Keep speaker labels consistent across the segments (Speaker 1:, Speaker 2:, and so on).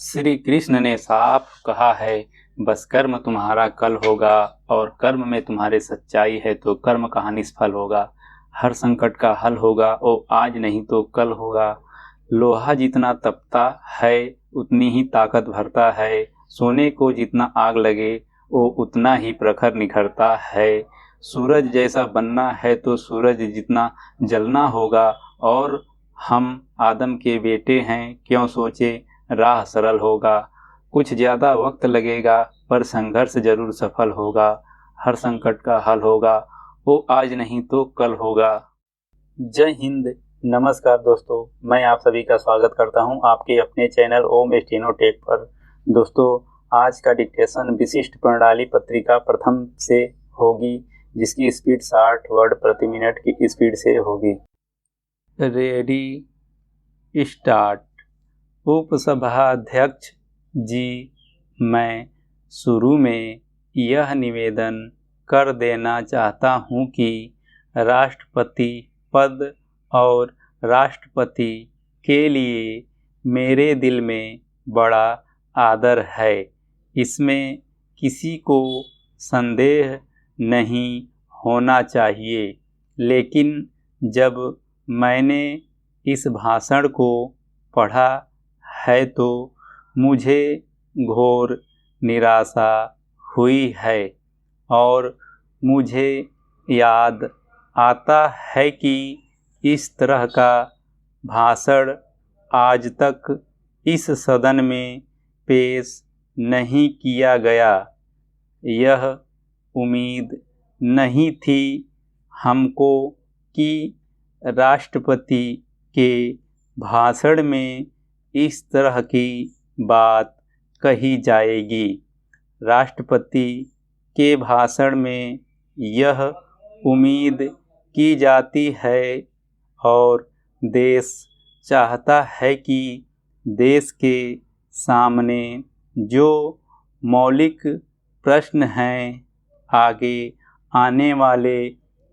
Speaker 1: श्री कृष्ण ने साफ कहा है, बस कर्म तुम्हारा कल होगा और कर्म में तुम्हारे सच्चाई है तो कर्म कहाँ निष्फल होगा। हर संकट का हल होगा, वो आज नहीं तो कल होगा। लोहा जितना तपता है उतनी ही ताकत भरता है। सोने को जितना आग लगे वो उतना ही प्रखर निखरता है। सूरज जैसा बनना है तो सूरज जितना जलना होगा। और हम आदम के बेटे हैं, क्यों सोचे राह सरल होगा। कुछ ज़्यादा वक्त लगेगा पर संघर्ष जरूर सफल होगा। हर संकट का हल होगा, वो आज नहीं तो कल होगा। जय हिंद। नमस्कार दोस्तों, मैं आप सभी का स्वागत करता हूं आपके अपने चैनल ओम स्टेनो टेक पर। दोस्तों, आज का डिक्टेशन विशिष्ट प्रणाली पत्रिका प्रथम से होगी, जिसकी स्पीड 60 वर्ड प्रति मिनट की स्पीड से होगी। Ready, start. उपसभाध्यक्ष जी, मैं शुरू में यह निवेदन कर देना चाहता हूँ कि राष्ट्रपति पद और राष्ट्रपति के लिए मेरे दिल में बड़ा आदर है, इसमें किसी को संदेह नहीं होना चाहिए। लेकिन जब मैंने इस भाषण को पढ़ा है तो मुझे घोर निराशा हुई है और मुझे याद आता है कि इस तरह का भाषण आज तक इस सदन में पेश नहीं किया गया। यह उम्मीद नहीं थी हमको कि राष्ट्रपति के भाषण में इस तरह की बात कही जाएगी। राष्ट्रपति के भाषण में यह उम्मीद की जाती है और देश चाहता है कि देश के सामने जो मौलिक प्रश्न हैं, आगे आने वाले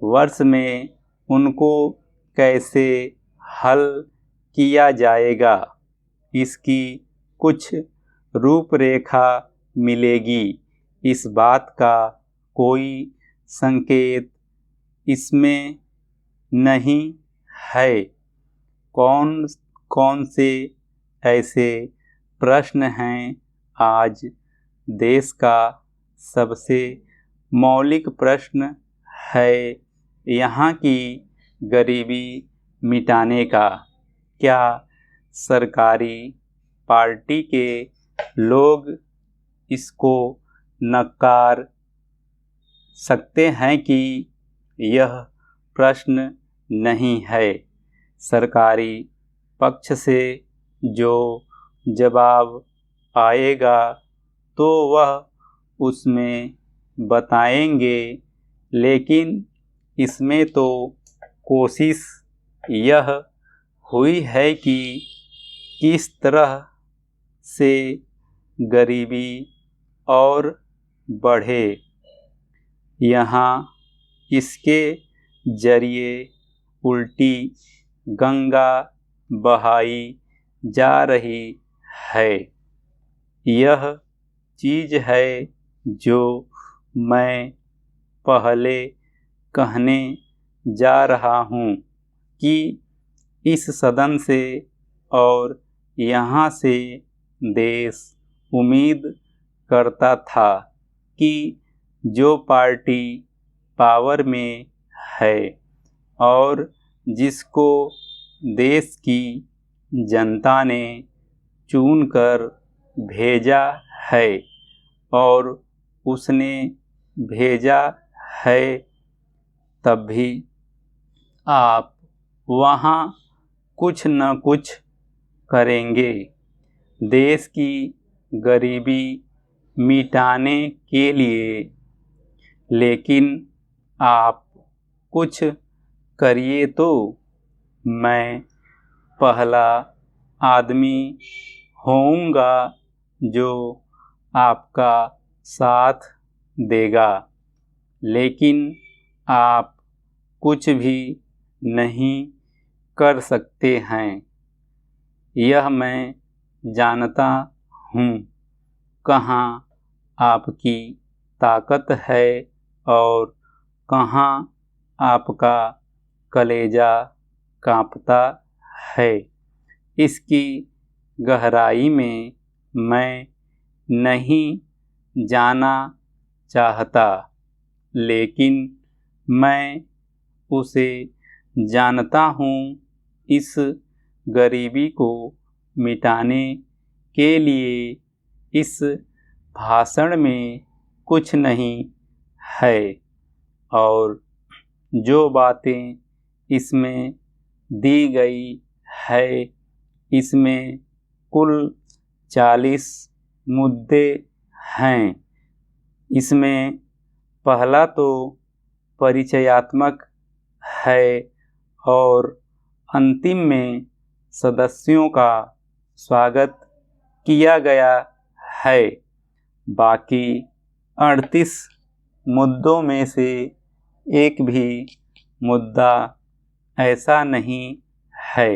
Speaker 1: वर्ष में उनको कैसे हल किया जाएगा, इसकी कुछ रूपरेखा मिलेगी। इस बात का कोई संकेत इसमें नहीं है कौन कौन से ऐसे प्रश्न हैं आज देश का सबसे मौलिक प्रश्न है यहाँ की गरीबी मिटाने का। क्या सरकारी पार्टी के लोग इसको नकार सकते हैं कि यह प्रश्न नहीं है? सरकारी पक्ष से जो जवाब आएगा तो वह उसमें बताएंगे, लेकिन इसमें तो कोशिश यह हुई है कि किस तरह से गरीबी और बढ़े। यहाँ इसके जरिए उल्टी गंगा बहाई जा रही है। यह चीज़ है जो मैं पहले कहने जा रहा हूँ कि इस सदन से और यहाँ से देश उम्मीद करता था कि जो पार्टी पावर में है और जिसको देश की जनता ने चुनकर भेजा है और उसने भेजा है, तब भी आप वहाँ कुछ न कुछ करेंगे। देश की गरीबी मिटाने के लिए। लेकिन आप कुछ करिए तो मैं पहला आदमी होऊंगा जो आपका साथ देगा। लेकिन आप कुछ भी नहीं कर सकते हैं, यह मैं जानता हूँ। कहाँ आपकी ताकत है और कहाँ आपका कलेजा कांपता है। इसकी गहराई में मैं नहीं जाना चाहता, लेकिन मैं उसे जानता हूँ। इस गरीबी को मिटाने के लिए इस भाषण में कुछ नहीं है, और जो बातें इसमें दी गई है, इसमें कुल 40 मुद्दे हैं। इसमें पहला तो परिचयात्मक है और अंतिम में सदस्यों का स्वागत किया गया है। बाकी 38 मुद्दों में से एक भी मुद्दा ऐसा नहीं है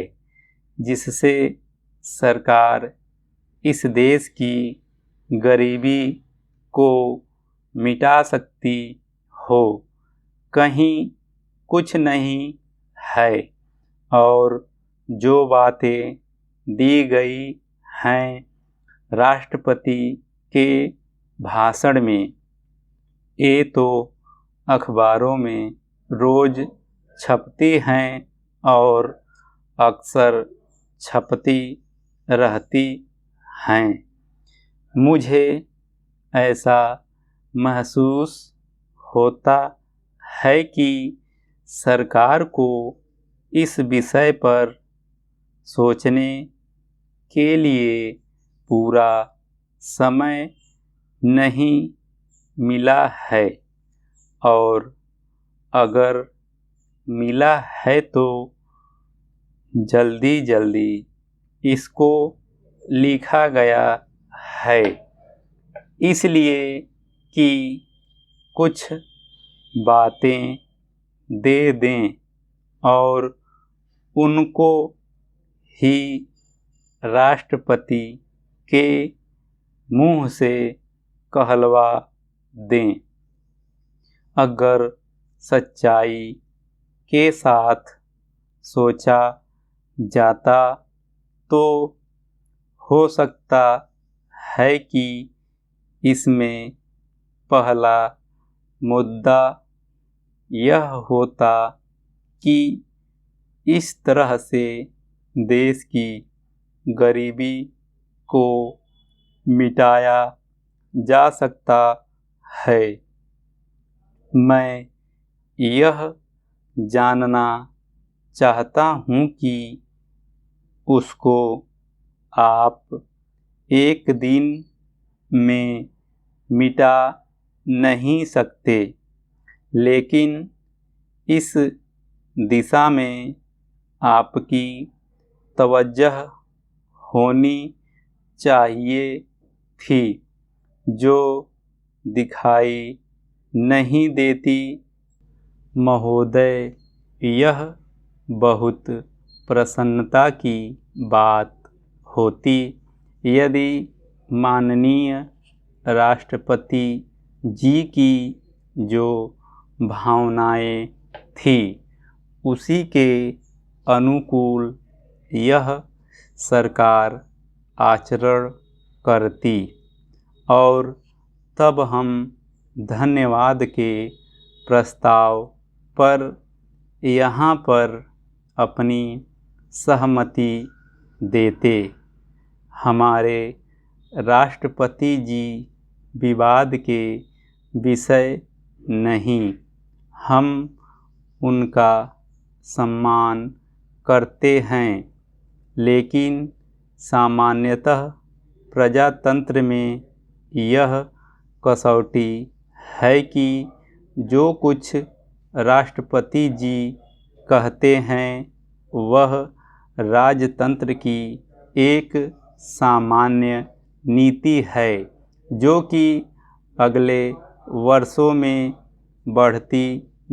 Speaker 1: जिससे सरकार इस देश की गरीबी को मिटा सकती हो। कहीं कुछ नहीं है, और जो बातें दी गई हैं राष्ट्रपति के भाषण में, ये तो अखबारों में रोज छपती हैं और अक्सर छपती रहती हैं। मुझे ऐसा महसूस होता है कि सरकार को इस विषय पर सोचने के लिए पूरा समय नहीं मिला है, और अगर मिला है तो जल्दी जल्दी इसको लिखा गया है, इसलिए कि कुछ बातें दे दें और उनको ही राष्ट्रपति के मुंह से कहलवा दें। अगर सच्चाई के साथ सोचा जाता तो हो सकता है कि इसमें पहला मुद्दा यह होता कि इस तरह से देश की गरीबी को मिटाया जा सकता है। मैं यह जानना चाहता हूँ कि उसको आप एक दिन में मिटा नहीं सकते, लेकिन इस दिशा में आपकी तवज्जह होनी चाहिए थी, जो दिखाई नहीं देती। महोदय, यह बहुत प्रसन्नता की बात होती यदि माननीय राष्ट्रपति जी की जो भावनाएं थी उसी के अनुकूल यह सरकार आचरण करती, और तब हम धन्यवाद के प्रस्ताव पर यहाँ पर अपनी सहमति देते। हमारे राष्ट्रपति जी विवाद के विषय नहीं, हम उनका सम्मान करते हैं, लेकिन सामान्यतः प्रजातंत्र में यह कसौटी है कि जो कुछ राष्ट्रपति जी कहते हैं वह राजतंत्र की एक सामान्य नीति है, जो कि अगले वर्षों में बढ़ती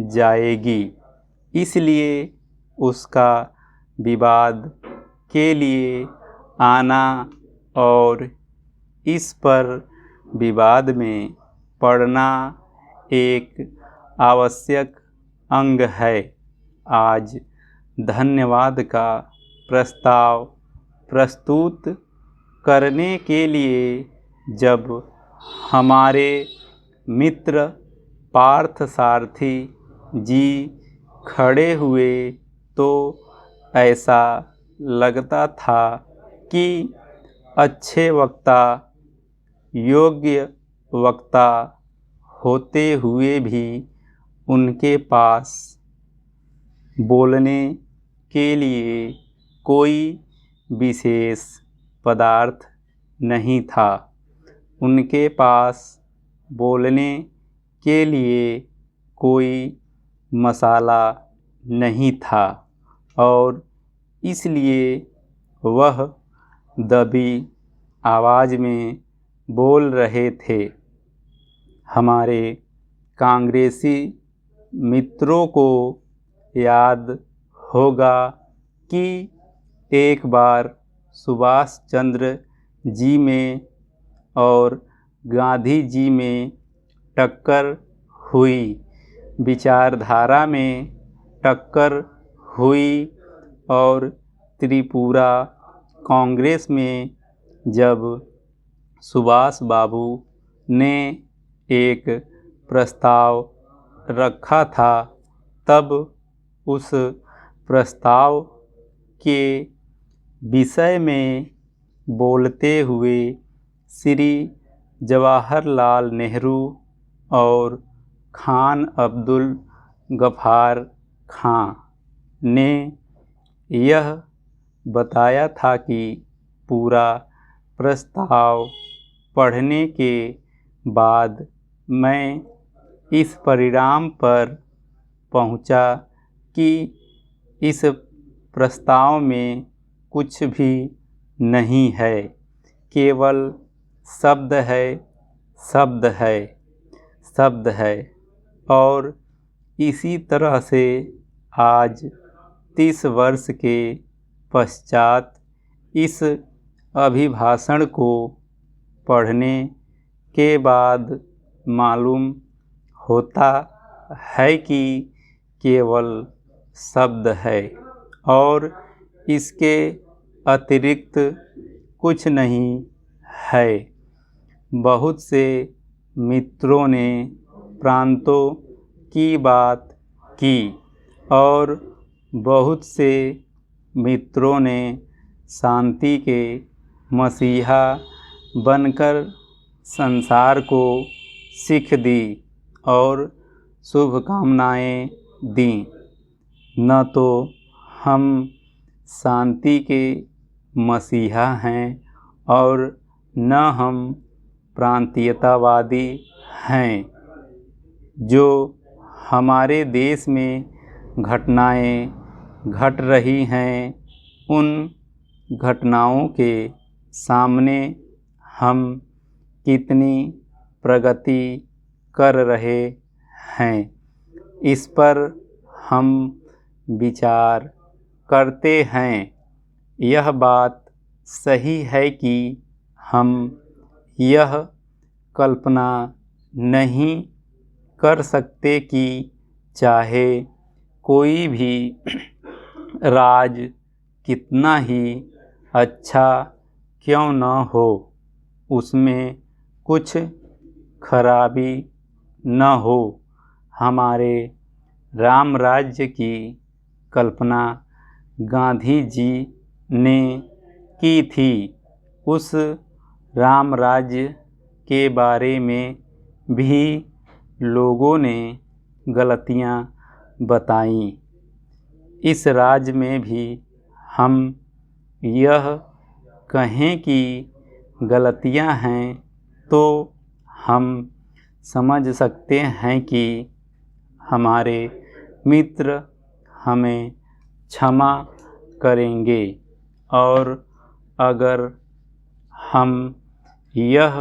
Speaker 1: जाएगी। इसलिए उसका विवाद के लिए आना और इस पर विवाद में पड़ना एक आवश्यक अंग है। आज धन्यवाद का प्रस्ताव प्रस्तुत करने के लिए जब हमारे मित्र पार्थसारथी जी खड़े हुए तो ऐसा लगता था कि अच्छे वक्ता, योग्य वक्ता होते हुए भी उनके पास बोलने के लिए कोई विशेष पदार्थ नहीं था। उनके पास बोलने के लिए कोई मसाला नहीं था और इसलिए वह दबी आवाज़ में बोल रहे थे। हमारे कांग्रेसी मित्रों को याद होगा कि एक बार सुभाष चंद्र जी में और गांधी जी में टक्कर हुई, विचारधारा में टक्कर हुई और त्रिपुरा कांग्रेस में जब सुभाष बाबू ने एक प्रस्ताव रखा था तब उस प्रस्ताव के विषय में बोलते हुए श्री जवाहरलाल नेहरू और खान अब्दुल गफ्फार खां ने यह बताया था कि पूरा प्रस्ताव पढ़ने के बाद मैं इस परिणाम पर पहुंचा कि इस प्रस्ताव में कुछ भी नहीं है, केवल शब्द है, शब्द है, शब्द है। और इसी तरह से आज 30 वर्ष के पश्चात इस अभिभाषण को पढ़ने के बाद मालूम होता है कि केवल शब्द है और इसके अतिरिक्त कुछ नहीं है। बहुत से मित्रों ने प्रांतों की बात की और बहुत से मित्रों ने शांति के मसीहा बनकर संसार को सीख दी और शुभकामनाएं दी। न तो हम शांति के मसीहा हैं और न हम प्रांतीयतावादी हैं। जो हमारे देश में घटनाएं घट रही हैं उन घटनाओं के सामने हम कितनी प्रगति कर रहे हैं, इस पर हम विचार करते हैं। यह बात सही है कि हम यह कल्पना नहीं कर सकते कि चाहे कोई भी राज कितना ही अच्छा क्यों न हो, उसमें कुछ खराबी न हो। हमारे राम राज्य की कल्पना गांधी जी ने की थी। उस राम राज्य के बारे में भी लोगों ने गलतियां बताई। इस राज्य में भी हम यह कहें कि गलतियां हैं तो हम समझ सकते हैं कि हमारे मित्र हमें क्षमा करेंगे। और अगर हम यह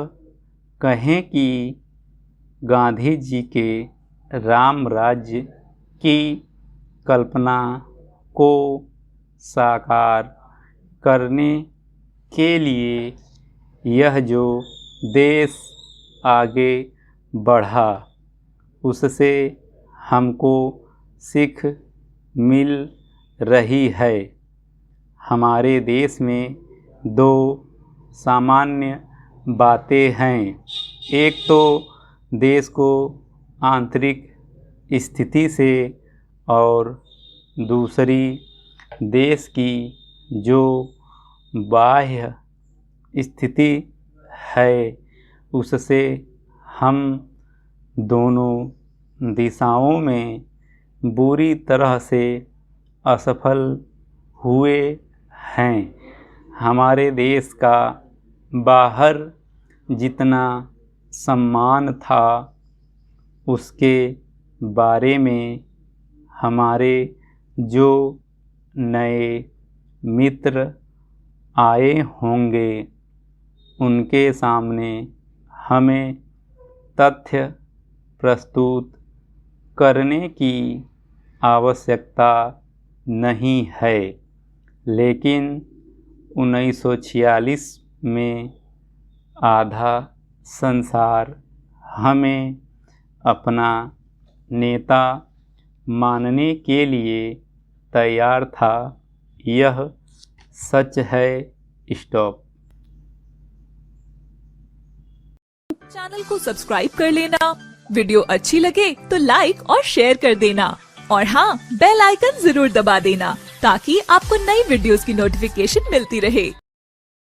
Speaker 1: कहें कि गांधी जी के राम राज्य की कल्पना को साकार करने के लिए यह जो देश आगे बढ़ा, उससे हमको सीख मिल रही है। हमारे देश में दो सामान्य बातें हैं। एक तो देश को आंतरिक स्थिति से और दूसरी देश की जो बाह्य स्थिति है उससे हम दोनों दिशाओं में बुरी तरह से असफल हुए हैं। हमारे देश का बाहर जितना सम्मान था उसके बारे में हमारे जो नए मित्र आए होंगे उनके सामने हमें तथ्य प्रस्तुत करने की आवश्यकता नहीं है, लेकिन 1946 में आधा संसार हमें अपना नेता मानने के लिए तैयार था। यह सच है। स्टॉप।
Speaker 2: चैनल को सब्सक्राइब कर लेना, वीडियो अच्छी लगे तो लाइक और शेयर कर देना और हाँ, बेल आइकन जरूर दबा देना ताकि आपको नई वीडियोस की नोटिफिकेशन मिलती रहे।